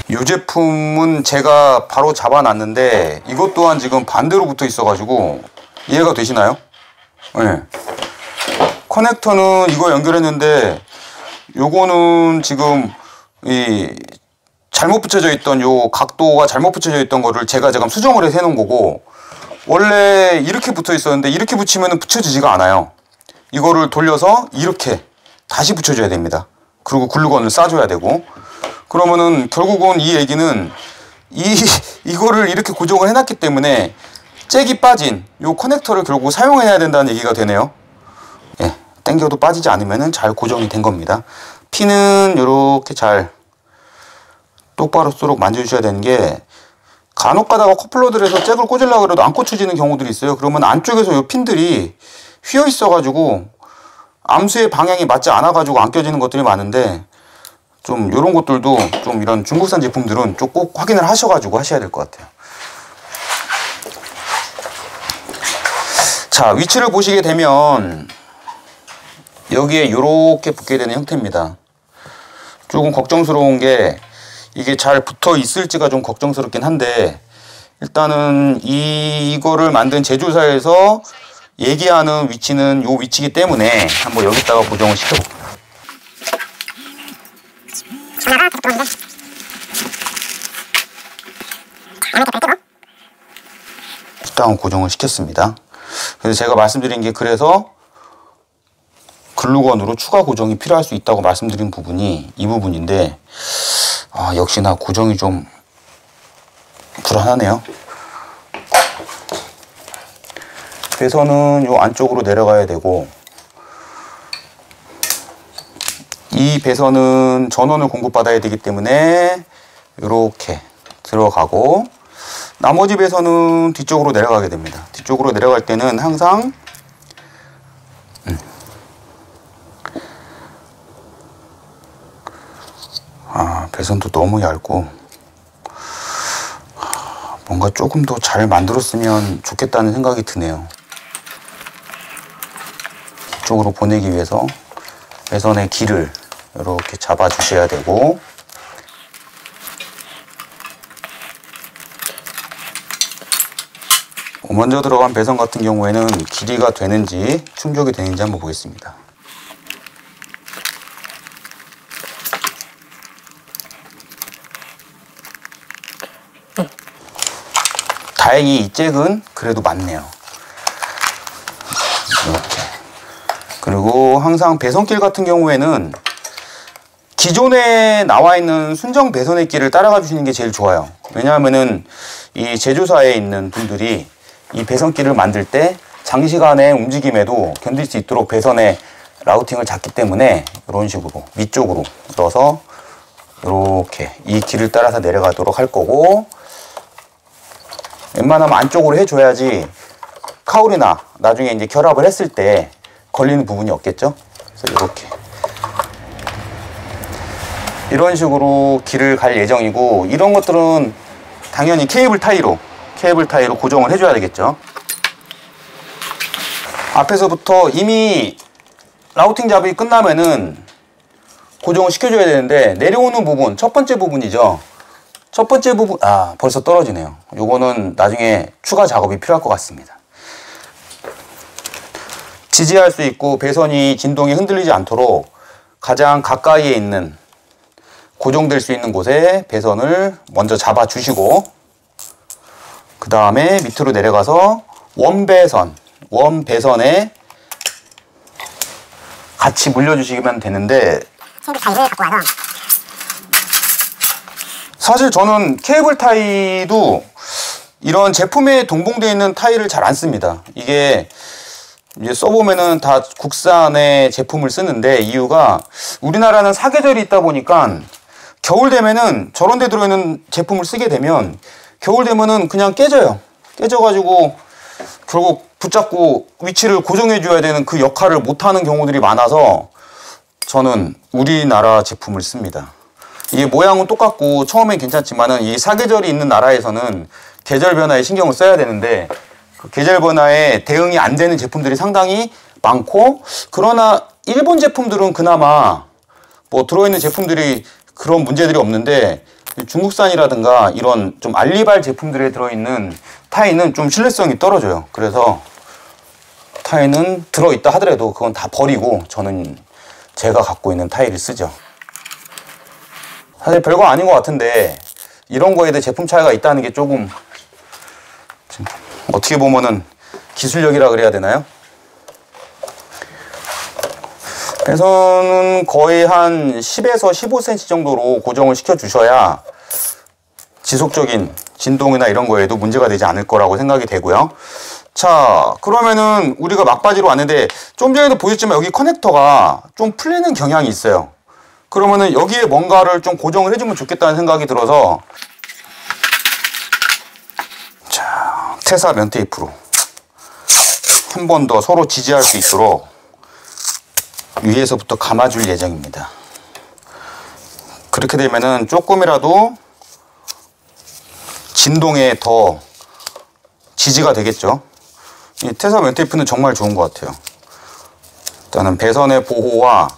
이 제품은 제가 바로 잡아놨는데 이것 또한 지금 반대로 붙어 있어 가지고 이해가 되시나요? 네. 커넥터는 이거 연결했는데 요거는 지금 잘못 붙여져 있던 요 각도가 잘못 붙여져 있던 거를 제가 지금 수정을 해서 해놓은 거고, 원래 이렇게 붙어 있었는데 이렇게 붙이면 붙여지지가 않아요. 이거를 돌려서 이렇게 다시 붙여줘야 됩니다. 그리고 글루건을 싸줘야 되고, 그러면은 결국은 이 얘기는 이거를 이렇게 고정을 해놨기 때문에 잭이 빠진 요 커넥터를 결국 사용해야 된다는 얘기가 되네요. 예, 당겨도 빠지지 않으면은 잘 고정이 된 겁니다. 핀은 이렇게 잘 똑바로 쏘록 만져주셔야 되는 게, 간혹 가다가 커플러들에서 잭을 꽂으려고 해도 안 꽂혀지는 경우들이 있어요. 그러면 안쪽에서 요 핀들이 휘어 있어 가지고 암수의 방향이 맞지 않아 가지고 안 껴지는 것들이 많은데, 좀 이런 것들도 좀 이런 중국산 제품들은 좀 꼭 확인을 하셔가지고 하셔야 될 것 같아요. 자, 위치를 보시게 되면 여기에 이렇게 붙게 되는 형태입니다. 조금 걱정스러운 게 이게 잘 붙어 있을지가 좀 걱정스럽긴 한데, 일단은 이거를 만든 제조사에서 얘기하는 위치는 이 위치이기 때문에 한번 여기다가 고정을 시켜볼게요. 일단 고정을 시켰습니다. 그래서 제가 말씀드린 게, 그래서 글루건으로 추가 고정이 필요할 수 있다고 말씀드린 부분이 이 부분인데, 역시나 고정이 좀 불안하네요. 배선은 요 안쪽으로 내려가야 되고, 이 배선은 전원을 공급받아야 되기 때문에 이렇게 들어가고, 나머지 배선은 뒤쪽으로 내려가게 됩니다. 뒤쪽으로 내려갈 때는 항상 배선도 너무 얇고 뭔가 조금 더 잘 만들었으면 좋겠다는 생각이 드네요. 이쪽으로 보내기 위해서 배선의 길을 이렇게 잡아 주셔야 되고, 먼저 들어간 배선 같은 경우에는 길이가 되는지 충족이 되는지 한번 보겠습니다. 다행히 이 잭은 그래도 맞네요. 이렇게. 그리고 항상 배선길 같은 경우에는 기존에 나와 있는 순정 배선의 길을 따라가 주시는 게 제일 좋아요. 왜냐하면은 이 제조사에 있는 분들이 이 배선길을 만들 때 장시간의 움직임에도 견딜 수 있도록 배선의 라우팅을 잡기 때문에 이런 식으로 위쪽으로 넣어서 이렇게 이 길을 따라서 내려가도록 할 거고, 웬만하면 안쪽으로 해줘야지 카울이나 나중에 이제 결합을 했을 때 걸리는 부분이 없겠죠. 그래서 이렇게 이런 식으로 길을 갈 예정이고, 이런 것들은 당연히 케이블 타이로 고정을 해줘야 되겠죠. 앞에서부터 이미 라우팅 작업이 끝나면은 고정을 시켜줘야 되는데, 내려오는 부분, 첫 번째 부분이죠. 첫 번째 부분, 벌써 떨어지네요. 요거는 나중에 추가 작업이 필요할 것 같습니다. 지지할 수 있고 배선이 진동이 흔들리지 않도록 가장 가까이에 있는 고정될 수 있는 곳에 배선을 먼저 잡아 주시고, 그 다음에 밑으로 내려가서 원배선에 같이 물려주시면 되는데, 케이블 타이를 갖고 와서, 사실 저는 케이블 타이도 이런 제품에 동봉되어 있는 타일을 잘 안 씁니다. 이게 이제 써보면은 다 국산의 제품을 쓰는데, 이유가 우리나라는 사계절이 있다 보니까 겨울 되면은 저런 데 들어있는 제품을 쓰게 되면 겨울 되면은 그냥 깨져요. 깨져가지고 결국 붙잡고 위치를 고정해 줘야 되는 그 역할을 못하는 경우들이 많아서 저는 우리나라 제품을 씁니다. 이게 모양은 똑같고 처음엔 괜찮지만은 이 사계절이 있는 나라에서는 계절 변화에 신경을 써야 되는데, 그 계절 변화에 대응이 안 되는 제품들이 상당히 많고, 그러나 일본 제품들은 그나마 뭐 들어있는 제품들이 그런 문제들이 없는데, 중국산이라든가 이런 좀 알리발 제품들에 들어있는 타일은 좀 신뢰성이 떨어져요. 그래서 타일은 들어있다 하더라도 그건 다 버리고 저는 제가 갖고 있는 타일을 쓰죠. 사실 별거 아닌 것 같은데 이런 거에 대해 제품 차이가 있다는 게 조금 어떻게 보면은 기술력이라 그래야 되나요? 배선은 거의 한 10에서 15cm 정도로 고정을 시켜 주셔야 지속적인 진동이나 이런 거에도 문제가 되지 않을 거라고 생각이 되고요. 자, 그러면은 우리가 막바지로 왔는데, 좀 전에도 보셨지만 여기 커넥터가 좀 풀리는 경향이 있어요. 그러면은 여기에 뭔가를 좀 고정을 해주면 좋겠다는 생각이 들어서, 자, 테사 면 테이프로 한 번 더 서로 지지할 수 있도록 위에서부터 감아줄 예정입니다. 그렇게 되면은 조금이라도 진동에 더 지지가 되겠죠. 이 테사 면 테이프는 정말 좋은 것 같아요. 일단은 배선의 보호와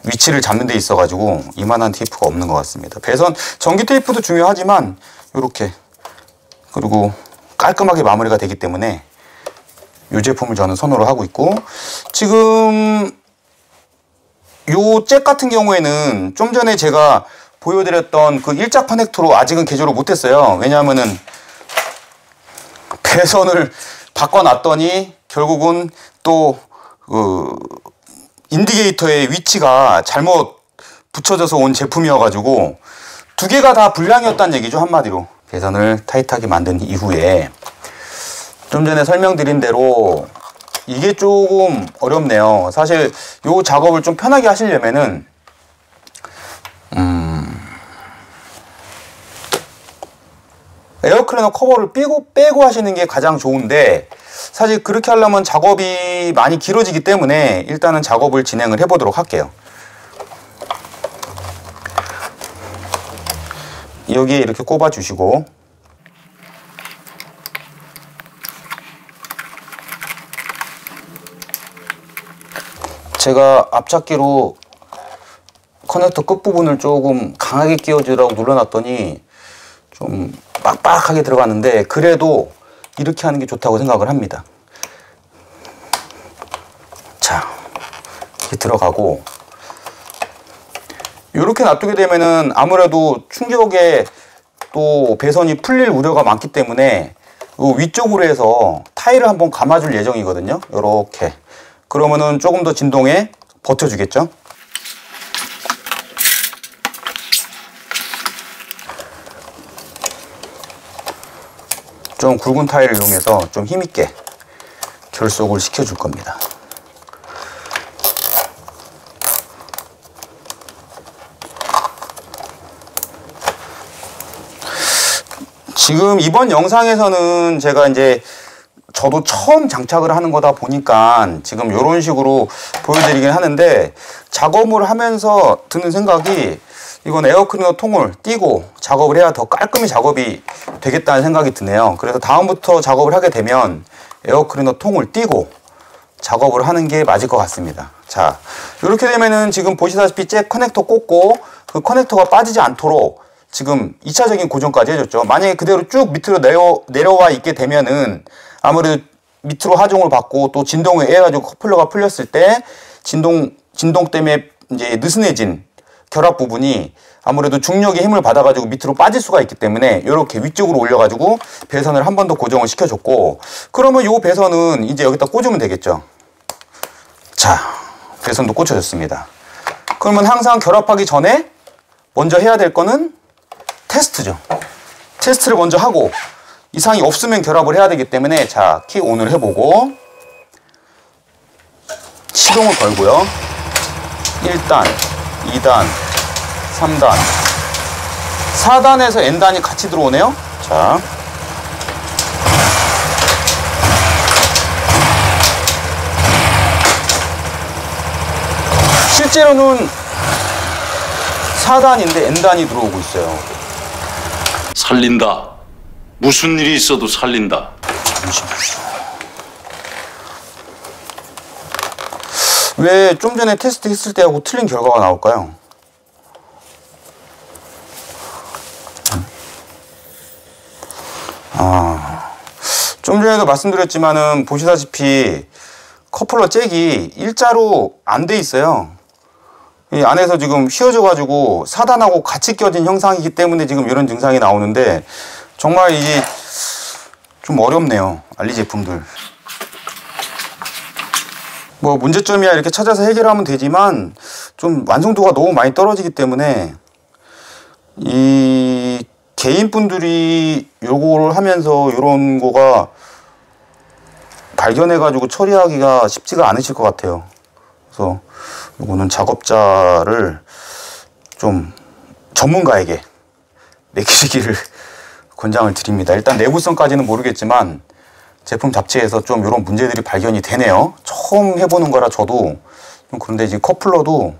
위치를 잡는 데 있어 가지고 이만한 테이프가 없는 것 같습니다. 배선 전기 테이프도 중요하지만 이렇게, 그리고 깔끔하게 마무리가 되기 때문에 이 제품을 저는 선호를 하고 있고, 지금 요 잭 같은 경우에는 좀 전에 제가 보여드렸던 그 일자 커넥터로 아직은 개조를 못했어요. 왜냐하면은 배선을 바꿔놨더니 결국은 또 그 인디게이터의 위치가 잘못 붙여져서 온 제품이어가지고 두 개가 다 불량이었다는 얘기죠, 한마디로. 배선을 타이트하게 만든 이후에 좀 전에 설명드린 대로 이게 조금 어렵네요. 사실 요 작업을 좀 편하게 하시려면은 에어클리너 커버를 빼고 하시는 게 가장 좋은데, 사실 그렇게 하려면 작업이 많이 길어지기 때문에 일단은 작업을 진행을 해 보도록 할게요. 여기에 이렇게 꼽아 주시고, 제가 앞잡기로 커넥터 끝부분을 조금 강하게 끼워주라고 눌러놨더니 좀 빡빡하게 들어갔는데, 그래도 이렇게 하는 게 좋다고 생각을 합니다. 자, 이렇게 들어가고, 이렇게 놔두게 되면은 아무래도 충격에 또 배선이 풀릴 우려가 많기 때문에 위쪽으로 해서 타일을 한번 감아줄 예정이거든요. 이렇게. 그러면은 조금 더 진동에 버텨주겠죠. 좀 굵은 타일을 이용해서 좀 힘있게 결속을 시켜줄 겁니다. 지금 이번 영상에서는 제가 이제 저도 처음 장착을 하는 거다 보니까 지금 이런 식으로 보여드리긴 하는데, 작업을 하면서 드는 생각이, 이건 에어클리너 통을 띄고 작업을 해야 더 깔끔히 작업이 되겠다는 생각이 드네요. 그래서 다음부터 작업을 하게 되면 에어클리너 통을 띄고 작업을 하는 게 맞을 것 같습니다. 자, 이렇게 되면은 지금 보시다시피 잭 커넥터 꽂고 그 커넥터가 빠지지 않도록 지금 2차적인 고정까지 해줬죠. 만약에 그대로 쭉 밑으로 내려와 있게 되면은 아무래도 밑으로 하중을 받고 또 진동에 의해 가지고 커플러가 풀렸을 때 진동 때문에 이제 느슨해진 결합 부분이 아무래도 중력의 힘을 받아가지고 밑으로 빠질 수가 있기 때문에 이렇게 위쪽으로 올려가지고 배선을 한 번 더 고정을 시켜줬고, 그러면 이 배선은 이제 여기다 꽂으면 되겠죠. 자, 배선도 꽂혀졌습니다. 그러면 항상 결합하기 전에 먼저 해야 될 거는 테스트죠. 테스트를 먼저 하고 이상이 없으면 결합을 해야 되기 때문에 자, 키 ON을 해보고 시동을 걸고요. 1단, 2단, 3단, 4단에서 N단이 같이 들어오네요. 자, 실제로는 4단인데 N단이 들어오고 있어요. 살린다. 무슨 일이 있어도 살린다. 잠시만요. 왜 좀 전에 테스트 했을 때하고 틀린 결과가 나올까요? 좀 전에도 말씀드렸지만은 보시다시피 커플러 잭이 일자로 안 돼 있어요. 이 안에서 지금 휘어져 가지고 4단하고 같이 껴진 형상이기 때문에 지금 이런 증상이 나오는데 정말 이게 좀 어렵네요. 알리 제품들. 뭐 문제점이야 이렇게 찾아서 해결하면 되지만 좀 완성도가 너무 많이 떨어지기 때문에 이 개인분들이 요거를 하면서 요런 거가 발견해 가지고 처리하기가 쉽지가 않으실 것 같아요. 그래서 요거는 작업자를 좀 전문가에게 맡기시기를 권장을 드립니다. 일단 내구성까지는 모르겠지만 제품 자체에서 좀 이런 문제들이 발견이 되네요. 처음 해보는 거라 저도 좀 그런데 이제 커플러도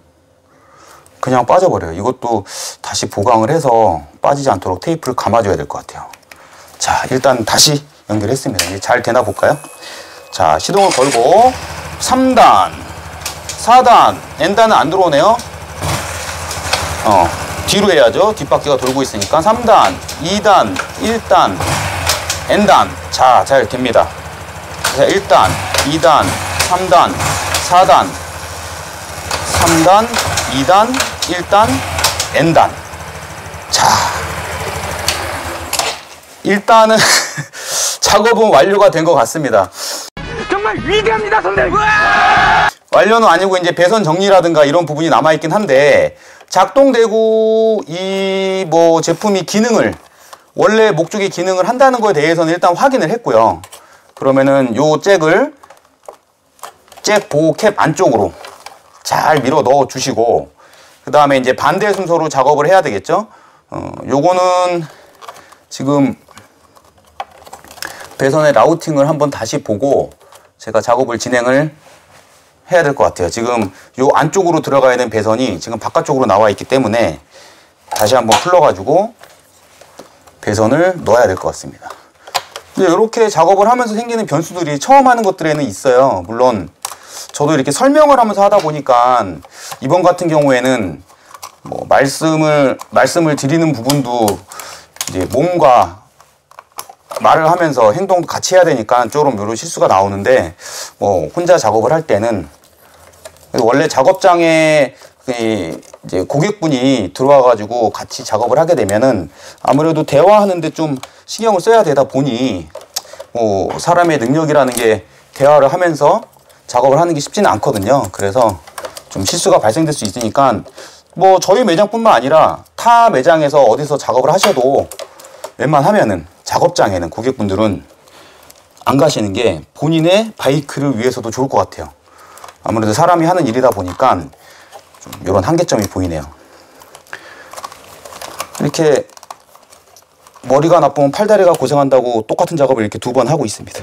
그냥 빠져버려요. 이것도 다시 보강을 해서 빠지지 않도록 테이프를 감아줘야 될 것 같아요. 자, 일단 다시 연결했습니다. 이제 잘 되나 볼까요? 자, 시동을 걸고 3단, 4단, N단은 안 들어오네요. 뒤로 해야죠. 뒷바퀴가 돌고 있으니까 3단, 2단, 1단, N단. 자, 잘 됩니다. 자, 1단, 2단, 3단, 4단, 3단, 2단, 1단, N단. 자, 일단은 작업은 완료가 된 것 같습니다. 정말 위대합니다, 선생님! 완료는 아니고 이제 배선 정리라든가 이런 부분이 남아있긴 한데 작동되고 이 뭐 제품이 기능을 원래 목적의 기능을 한다는 거에 대해서는 일단 확인을 했고요. 그러면은 요 잭을 잭 보호 캡 안쪽으로 잘 밀어 넣어 주시고 그 다음에 이제 반대 순서로 작업을 해야 되겠죠. 요거는 지금 배선의 라우팅을 한번 다시 보고 제가 작업을 진행을 해야 될 것 같아요. 지금 요 안쪽으로 들어가야 되는 배선이 지금 바깥쪽으로 나와 있기 때문에 다시 한번 풀러가지고 배선을 넣어야 될 것 같습니다. 이렇게 작업을 하면서 생기는 변수들이 처음 하는 것들에는 있어요. 물론 저도 이렇게 설명을 하면서 하다 보니까 이번 같은 경우에는 뭐 말씀을 드리는 부분도 이제 몸과 말을 하면서 행동도 같이 해야 되니까 조금 이런 실수가 나오는데 뭐 혼자 작업을 할 때는 원래 작업장에 이제 고객분이 들어와 가지고 같이 작업을 하게 되면은 아무래도 대화하는데 좀 신경을 써야 되다 보니 뭐 사람의 능력이라는 게 대화를 하면서 작업을 하는 게 쉽지는 않거든요. 그래서 좀 실수가 발생될 수 있으니까 뭐 저희 매장뿐만 아니라 타 매장에서 어디서 작업을 하셔도 웬만하면은 작업장에는 고객분들은 안 가시는 게 본인의 바이크를 위해서도 좋을 것 같아요. 아무래도 사람이 하는 일이다 보니까 좀 이런 한계점이 보이네요. 이렇게 머리가 나쁘면 팔다리가 고생한다고 똑같은 작업을 이렇게 2번 하고 있습니다.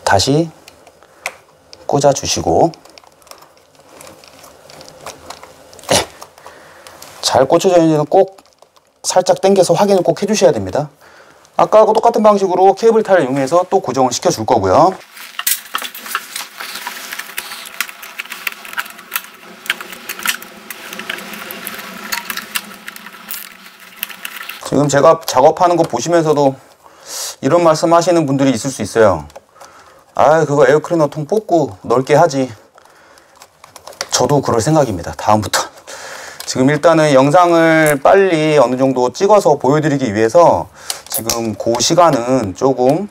다시 꽂아주시고 잘 꽂혀져 있는지는 꼭 살짝 당겨서 확인을 꼭 해주셔야 됩니다. 아까하고 똑같은 방식으로 케이블 타를 이용해서 또 고정을 시켜줄 거고요. 지금 제가 작업하는 거 보시면서도 이런 말씀 하시는 분들이 있을 수 있어요. 아, 그거 에어클리너 통 뽑고 넓게 하지. 저도 그럴 생각입니다. 다음부터. 지금 일단은 영상을 빨리 어느 정도 찍어서 보여드리기 위해서 지금 그 시간은 조금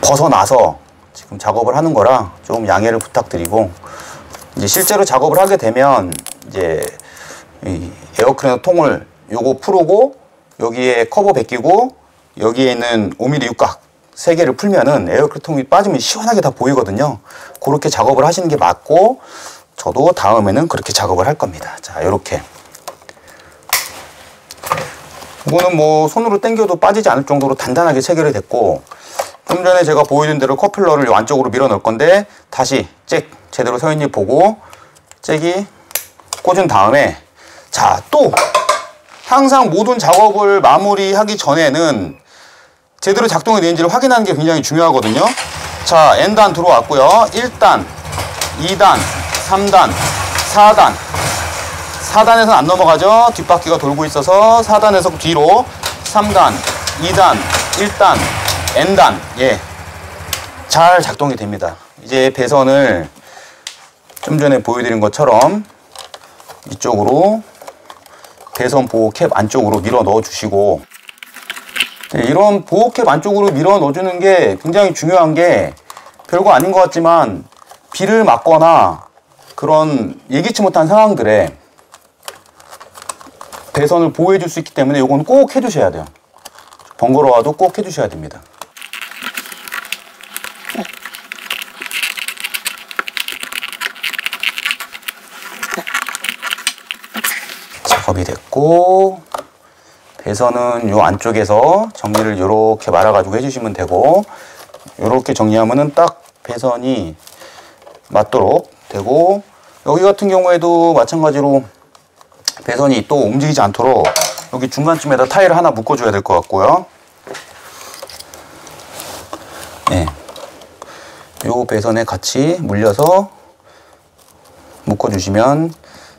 벗어나서 지금 작업을 하는 거라 좀 양해를 부탁드리고 이제 실제로 작업을 하게 되면 이제 이 에어크레너 통을 요거 풀고 여기에 커버 벗기고 여기에 있는 5mm 육각 3개를 풀면은 에어크레너 통이 빠지면 시원하게 다 보이거든요. 그렇게 작업을 하시는 게 맞고 저도 다음에는 그렇게 작업을 할 겁니다. 자, 요렇게 이거는 뭐 손으로 당겨도 빠지지 않을 정도로 단단하게 체결이 됐고, 좀 전에 제가 보여준 대로 커플러를 요 안쪽으로 밀어 넣을 건데 다시 잭 제대로 서 있는지 보고 잭이 꽂은 다음에, 자, 또 항상 모든 작업을 마무리하기 전에는 제대로 작동이 되는지를 확인하는 게 굉장히 중요하거든요. 자, N단 들어왔고요. 1단, 2단, 3단, 4단. 4단에서 안 넘어가죠. 뒷바퀴가 돌고 있어서 4단에서 뒤로 3단, 2단, 1단, N단. 예, 잘 작동이 됩니다. 이제 배선을 좀 전에 보여드린 것처럼 이쪽으로 배선 보호 캡 안쪽으로 밀어 넣어 주시고, 이런 보호 캡 안쪽으로 밀어 넣어 주는 게 굉장히 중요한 게, 별거 아닌 것 같지만 비를 맞거나 그런 예기치 못한 상황들에 배선을 보호해 줄 수 있기 때문에 이건 꼭 해주셔야 돼요. 번거로워도 꼭 해주셔야 됩니다. 작업이 됐고, 배선은 요 안쪽에서 정리를 이렇게 말아가지고 해주시면 되고, 이렇게 정리하면은 딱 배선이 맞도록 되고, 여기 같은 경우에도 마찬가지로 배선이 또 움직이지 않도록 여기 중간쯤에다 타일을 하나 묶어줘야 될 것 같고요. 네, 요 배선에 같이 물려서 묶어주시면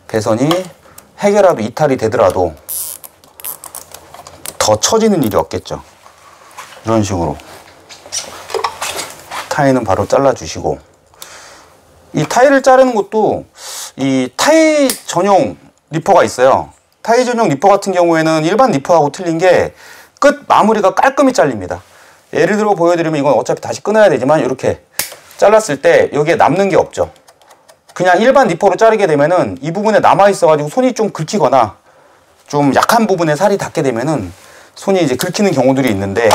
배선이 해결라도 이탈이 되더라도 더 처지는 일이 없겠죠. 이런 식으로 타일은 바로 잘라주시고, 이 타일을 자르는 것도 이 타일 전용 리퍼가 있어요. 타일 전용 리퍼 같은 경우에는 일반 리퍼하고 틀린 게 끝 마무리가 깔끔히 잘립니다. 예를 들어 보여드리면, 이건 어차피 다시 끊어야 되지만 이렇게 잘랐을 때 여기에 남는 게 없죠. 그냥 일반 리퍼로 자르게 되면은 이 부분에 남아있어 가지고 손이 좀 긁히거나 좀 약한 부분에 살이 닿게 되면은 손이 이제 긁히는 경우들이 있는데,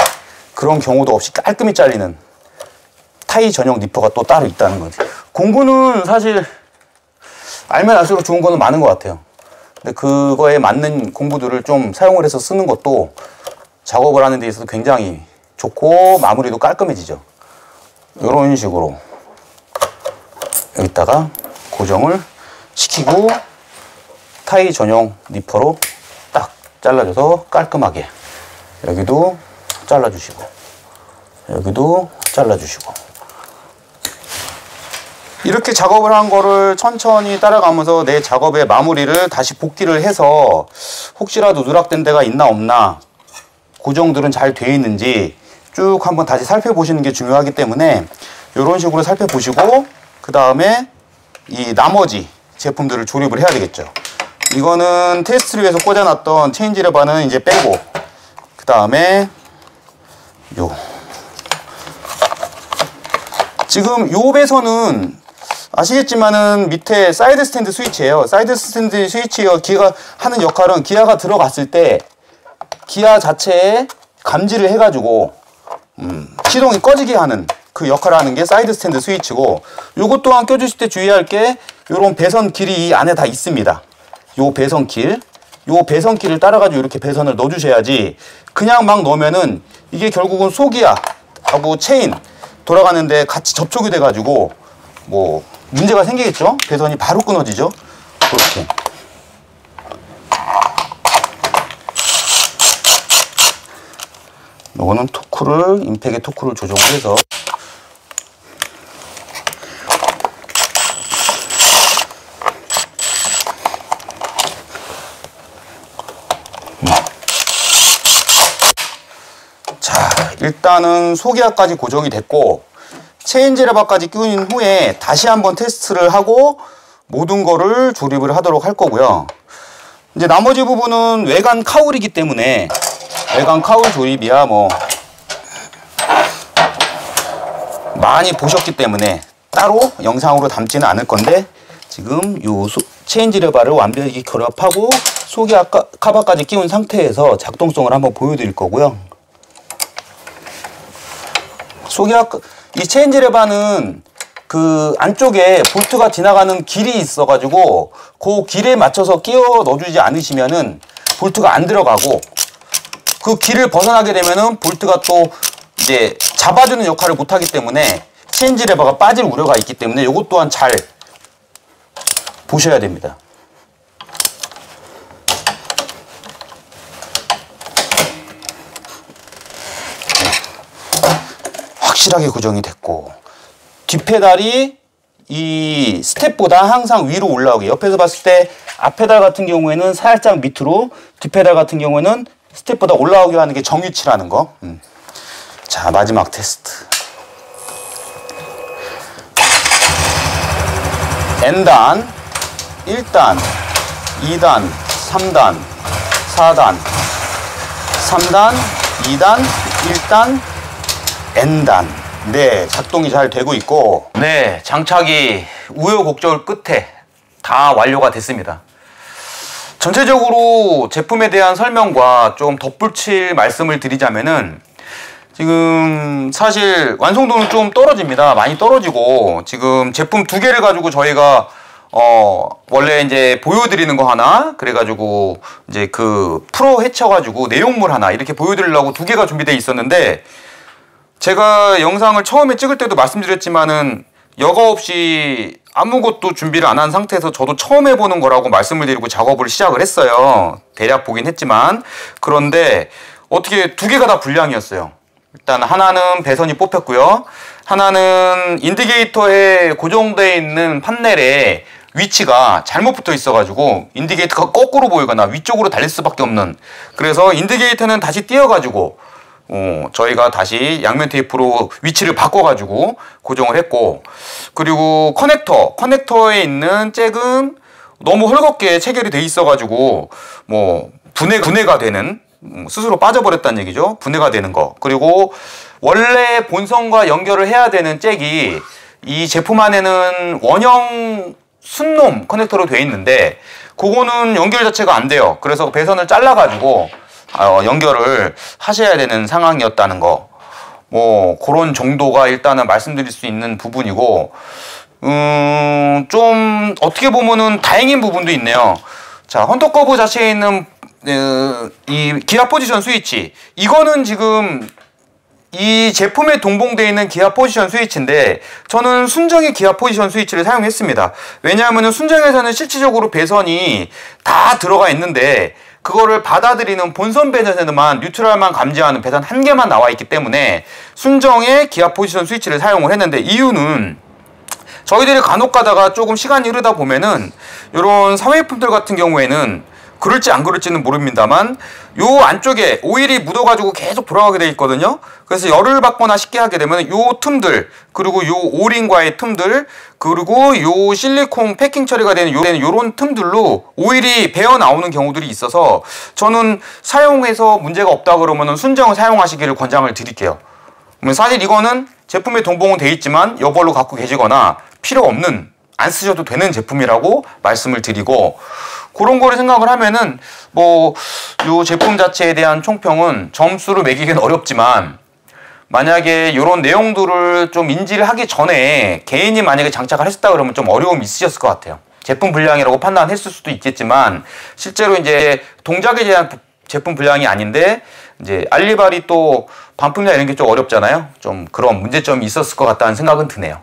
그런 경우도 없이 깔끔히 잘리는 타일 전용 리퍼가 또 따로 있다는 거지. 공구는 사실 알면 알수록 좋은 거는 많은 것 같아요. 근데 그거에 맞는 공구들을 좀 사용을 해서 쓰는 것도 작업을 하는 데 있어서 굉장히 좋고 마무리도 깔끔해지죠. 이런 식으로 여기다가 고정을 시키고 타일 전용 니퍼로 딱 잘라줘서 깔끔하게, 여기도 잘라주시고 여기도 잘라주시고, 이렇게 작업을 한 거를 천천히 따라가면서 내 작업의 마무리를 다시 복귀를 해서 혹시라도 누락된 데가 있나 없나, 고정들은 잘 돼 있는지 쭉 한번 다시 살펴보시는 게 중요하기 때문에 이런 식으로 살펴보시고, 그 다음에 이 나머지 제품들을 조립을 해야 되겠죠. 이거는 테스트를 위해서 꽂아놨던 체인지 레버는 이제 빼고, 그 다음에 지금 요 배선은 아시겠지만은 밑에 사이드 스탠드 스위치예요. 사이드 스탠드 스위치가 기아가 하는 역할은, 기아가 들어갔을 때 기아 자체에 감지를 해가지고 시동이 꺼지게 하는 그 역할을 하는 게 사이드 스탠드 스위치고, 요것 또한 껴주실 때 주의할 게 요런 배선 길이 이 안에 다 있습니다. 요 배선 길, 요 배선 길을 따라가지고 이렇게 배선을 넣어주셔야지, 그냥 막 넣으면은 이게 결국은 속이하고 체인 돌아가는데 같이 접촉이 돼가지고 뭐 문제가 생기겠죠? 배선이 바로 끊어지죠? 그렇게. 요거는 토크를, 임팩의 토크를 조정을 해서 자, 일단은 소기압까지 고정이 됐고, 체인지 레버까지 끼운 후에 다시 한번 테스트를 하고 모든 거를 조립을 하도록 할 거고요. 이제 나머지 부분은 외관 카울이기 때문에 외관 카울 조립이야 뭐 많이 보셨기 때문에 따로 영상으로 담지는 않을 건데, 지금 요 체인지 레버를 완벽히 결합하고 속에 아까 카바까지 끼운 상태에서 작동성을 한번 보여드릴 거고요. 속에 아까 이 체인지 레바는 그 안쪽에 볼트가 지나가는 길이 있어가지고 그 길에 맞춰서 끼워 넣어주지 않으시면은 볼트가 안 들어가고, 그 길을 벗어나게 되면은 볼트가 또 이제 잡아주는 역할을 못하기 때문에 체인지 레버가 빠질 우려가 있기 때문에 이것 또한 잘 보셔야 됩니다. 확실하게 고정이 됐고, 뒷페달이 이 스텝보다 항상 위로 올라오게, 옆에서 봤을 때 앞페달 같은 경우에는 살짝 밑으로, 뒷페달 같은 경우에는 스텝보다 올라오게 하는 게 정위치라는 거. 자, 마지막 테스트. N단, 1단, 2단, 3단, 4단, 3단, 2단, 1단, N단. 네, 작동이 잘 되고 있고, 네, 장착이 우여곡절 끝에 다 완료가 됐습니다. 전체적으로 제품에 대한 설명과 좀 덧붙일 말씀을 드리자면은, 지금 사실 완성도는 좀 떨어집니다. 많이 떨어지고, 지금 제품 2개를 가지고 저희가 원래 이제 보여드리는 거 하나, 그래가지고 이제 그 프로 해쳐가지고 내용물 하나 이렇게 보여드리려고 2개가 준비되어 있었는데, 제가 영상을 처음에 찍을 때도 말씀드렸지만은 여과 없이 아무것도 준비를 안 한 상태에서 저도 처음 해보는 거라고 말씀을 드리고 작업을 시작을 했어요. 대략 보긴 했지만. 그런데 어떻게 2개가 다 불량이었어요. 일단 하나는 배선이 뽑혔고요. 하나는 인디게이터에 고정되어 있는 판넬에 위치가 잘못 붙어 있어가지고 인디게이터가 거꾸로 보이거나 위쪽으로 달릴 수밖에 없는, 그래서 인디게이터는 다시 띄어가지고 저희가 다시 양면 테이프로 위치를 바꿔가지고 고정을 했고, 그리고 커넥터에 있는 잭은 너무 헐겁게 체결이 돼 있어가지고 뭐 분해가 되는, 스스로 빠져버렸다는 얘기죠. 분해가 되는 거. 그리고 원래 본선과 연결을 해야 되는 잭이 이 제품 안에는 원형 순놈 커넥터로 되어 있는데 그거는 연결 자체가 안 돼요. 그래서 배선을 잘라가지고 연결을 하셔야 되는 상황이었다는 거. 뭐 그런 정도가 일단은 말씀드릴 수 있는 부분이고, 좀 어떻게 보면은 다행인 부분도 있네요. 자, 헌터커브 자체에 있는 이 기아 포지션 스위치, 이거는 지금 이 제품에 동봉되어 있는 기아 포지션 스위치인데 저는 순정의 기아 포지션 스위치를 사용했습니다. 왜냐하면 순정에서는 실질적으로 배선이 다 들어가 있는데 그거를 받아들이는 본선 배선에만 뉴트럴만 감지하는 배선 1개만 나와 있기 때문에 순정의 기아 포지션 스위치를 사용을 했는데, 이유는 저희들이 간혹 가다가 조금 시간이 흐르다 보면은 이런 사회품들 같은 경우에는 그럴지 안 그럴지는 모릅니다만 요 안쪽에 오일이 묻어가지고 계속 돌아가게 돼 있거든요. 그래서 열을 받거나 쉽게 하게 되면 요 틈들, 그리고 요 오링과의 틈들, 그리고 요 실리콘 패킹 처리가 되는 요런 틈들로 오일이 배어 나오는 경우들이 있어서 저는 사용해서 문제가 없다 그러면은 순정을 사용하시기를 권장을 드릴게요. 사실 이거는 제품에 동봉은 돼 있지만 여벌로 갖고 계시거나 필요 없는, 안 쓰셔도 되는 제품이라고 말씀을 드리고, 그런 거를 생각을 하면은 뭐 요 제품 자체에 대한 총평은 점수를 매기기는 어렵지만, 만약에 이런 내용들을 좀 인지를 하기 전에 개인이 만약에 장착을 했었다 그러면 좀 어려움이 있으셨을 것 같아요. 제품 불량이라고 판단했을 수도 있겠지만 실제로 이제 동작에 대한 제품 불량이 아닌데 이제 알리바리 또 반품이나 이런 게 좀 어렵잖아요. 좀 그런 문제점이 있었을 것 같다는 생각은 드네요.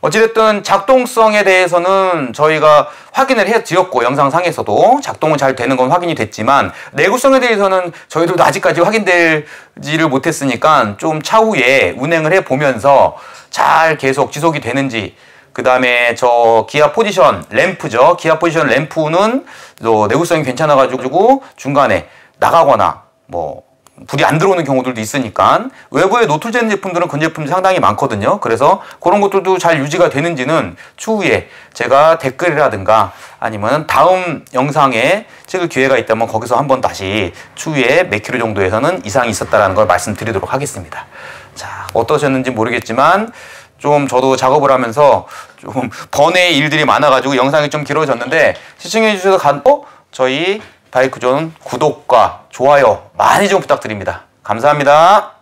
어찌됐든 작동성에 대해서는 저희가 확인을 해드렸고, 영상상에서도 작동은 잘 되는 건 확인이 됐지만 내구성에 대해서는 저희들도 아직까지 확인되지를 못했으니까 좀 차후에 운행을 해보면서 잘 계속 지속이 되는지, 그 다음에 저 기아 포지션 램프죠. 기아 포지션 램프는 또 내구성이 괜찮아가지고 중간에 나가거나 뭐 불이 안 들어오는 경우들도 있으니까, 외부에 노출되는 제품들은 그 제품이 상당히 많거든요. 그래서 그런 것들도 잘 유지가 되는지는 추후에 제가 댓글이라든가 아니면 다음 영상에 찍을 기회가 있다면 거기서 한번 다시 추후에 몇 킬로 정도에서는 이상이 있었다는 걸 말씀드리도록 하겠습니다. 자, 어떠셨는지 모르겠지만 좀 저도 작업을 하면서 좀 번외의 일들이 많아가지고 영상이 좀 길어졌는데 시청해 주셔서 저희 바이크존 구독과 좋아요 많이 좀 부탁드립니다. 감사합니다.